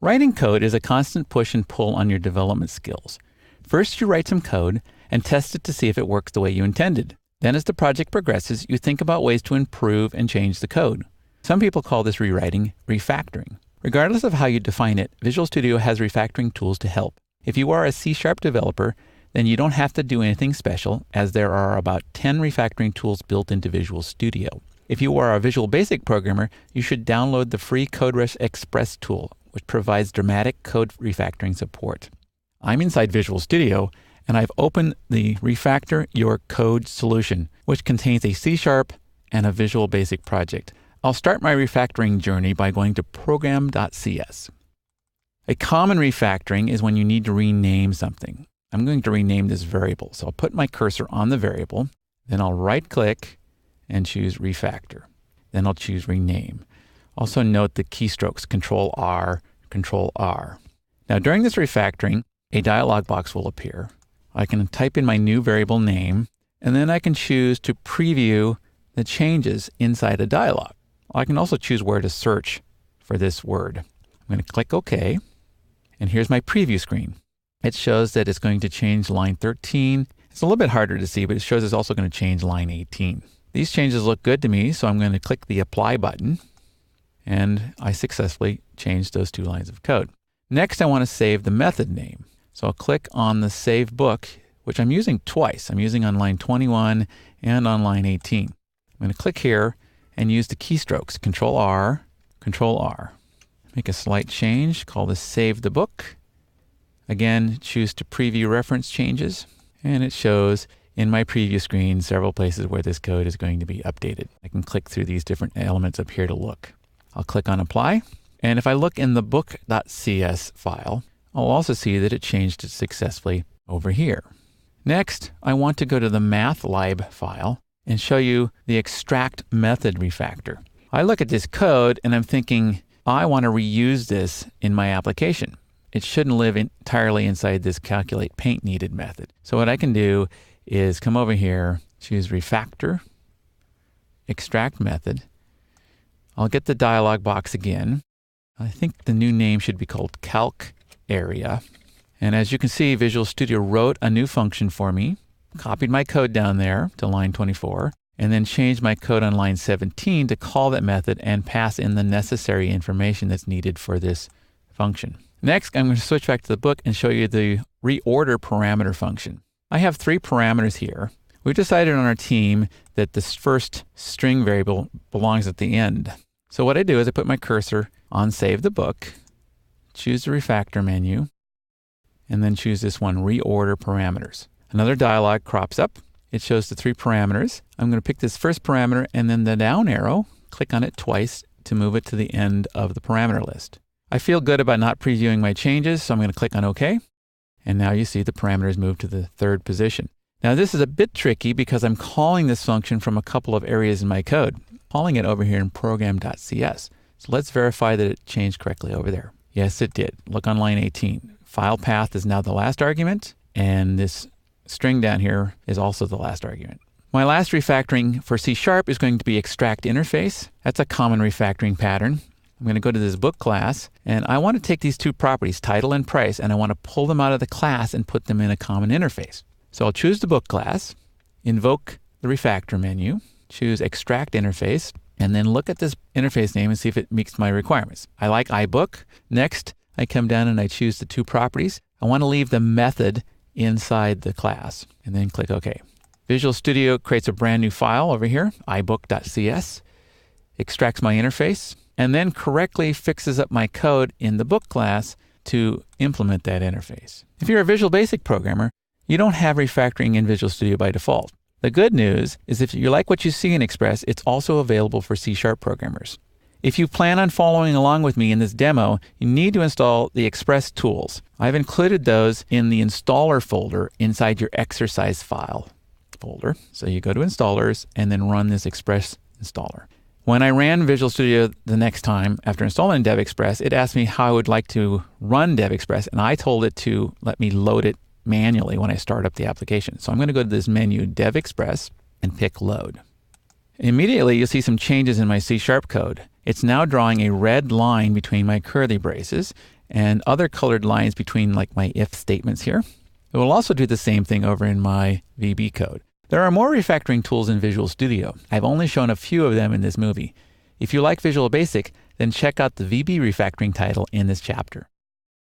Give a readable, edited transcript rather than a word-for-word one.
Writing code is a constant push and pull on your development skills. First, you write some code and test it to see if it works the way you intended. Then as the project progresses, you think about ways to improve and change the code. Some people call this rewriting refactoring. Regardless of how you define it, Visual Studio has refactoring tools to help. If you are a C# developer, then you don't have to do anything special, as there are about 10 refactoring tools built into Visual Studio. If you are a Visual Basic programmer, you should download the free CodeRush Express tool, which provides dramatic code refactoring support. I'm inside Visual Studio, and I've opened the Refactor Your Code solution, which contains a C# and a Visual Basic project. I'll start my refactoring journey by going to program.cs. A common refactoring is when you need to rename something. I'm going to rename this variable. So I'll put my cursor on the variable, then I'll right-click and choose Refactor. Then I'll choose Rename. Also note the keystrokes, Control-R, Control-R. Now during this refactoring, a dialog box will appear. I can type in my new variable name, and then I can choose to preview the changes inside a dialog. I can also choose where to search for this word. I'm going to click OK, and here's my preview screen. It shows that it's going to change line 13. It's a little bit harder to see, but it shows it's also going to change line 18. These changes look good to me, so I'm going to click the Apply button, and I successfully changed those 2 lines of code. Next, I want to save the method name. So I'll click on the Save Book, which I'm using twice. I'm using on line 21 and on line 18. I'm going to click here and use the keystrokes, Control-R, Control-R. Make a slight change, call this Save the Book. Again, choose to preview reference changes, and it shows in my preview screen several places where this code is going to be updated. I can click through these different elements up here to look. I'll click on Apply, and if I look in the book.cs file, I'll also see that it changed it successfully over here. Next, I want to go to the MathLib file and show you the extract method refactor. I look at this code and I'm thinking, I want to reuse this in my application. It shouldn't live entirely inside this calculate paint needed method. So what I can do is come over here, choose Refactor, Extract Method. I'll get the dialog box again. I think the new name should be called Calc Area. And as you can see, Visual Studio wrote a new function for me, copied my code down there to line 24, and then changed my code on line 17 to call that method and pass in the necessary information that's needed for this function. Next, I'm going to switch back to the book and show you the reorder parameter function. I have 3 parameters here. We've decided on our team that this first string variable belongs at the end. So what I do is I put my cursor on Save the Book, choose the Refactor menu, and then choose this one, Reorder Parameters. Another dialog crops up. It shows the 3 parameters. I'm going to pick this first parameter and then the down arrow, click on it twice to move it to the end of the parameter list. I feel good about not previewing my changes, so I'm going to click on OK. And now you see the parameters move to the 3rd position. Now this is a bit tricky because I'm calling this function from a couple of areas in my code, calling it over here in program.cs. So let's verify that it changed correctly over there. Yes, it did. Look on line 18. File path is now the last argument, and this string down here is also the last argument. My last refactoring for C# is going to be extract interface. That's a common refactoring pattern. I'm going to go to this book class, and I want to take these 2 properties, title and price, and I want to pull them out of the class and put them in a common interface. So I'll choose the book class, invoke the refactor menu, choose extract interface, and then look at this interface name and see if it meets my requirements. I like iBook. Next, I come down and I choose the 2 properties. I want to leave the method inside the class, and then click OK. Visual Studio creates a brand new file over here, ibook.cs, extracts my interface, and then correctly fixes up my code in the book class to implement that interface. If you're a Visual Basic programmer, you don't have refactoring in Visual Studio by default. The good news is if you like what you see in Express, it's also available for C# programmers. If you plan on following along with me in this demo, you need to install the Express tools. I've included those in the installer folder inside your exercise file folder. So you go to installers and then run this Express installer. When I ran Visual Studio the next time after installing DevExpress, it asked me how I would like to run DevExpress, and I told it to let me load it manually when I start up the application. So I'm going to go to this menu, DevExpress, and pick Load. Immediately, you'll see some changes in my C# code. It's now drawing a red line between my curly braces, and other colored lines between like my if statements here. It will also do the same thing over in my VB code. There are more refactoring tools in Visual Studio. I've only shown a few of them in this movie. If you like Visual Basic, then check out the VB refactoring title in this chapter.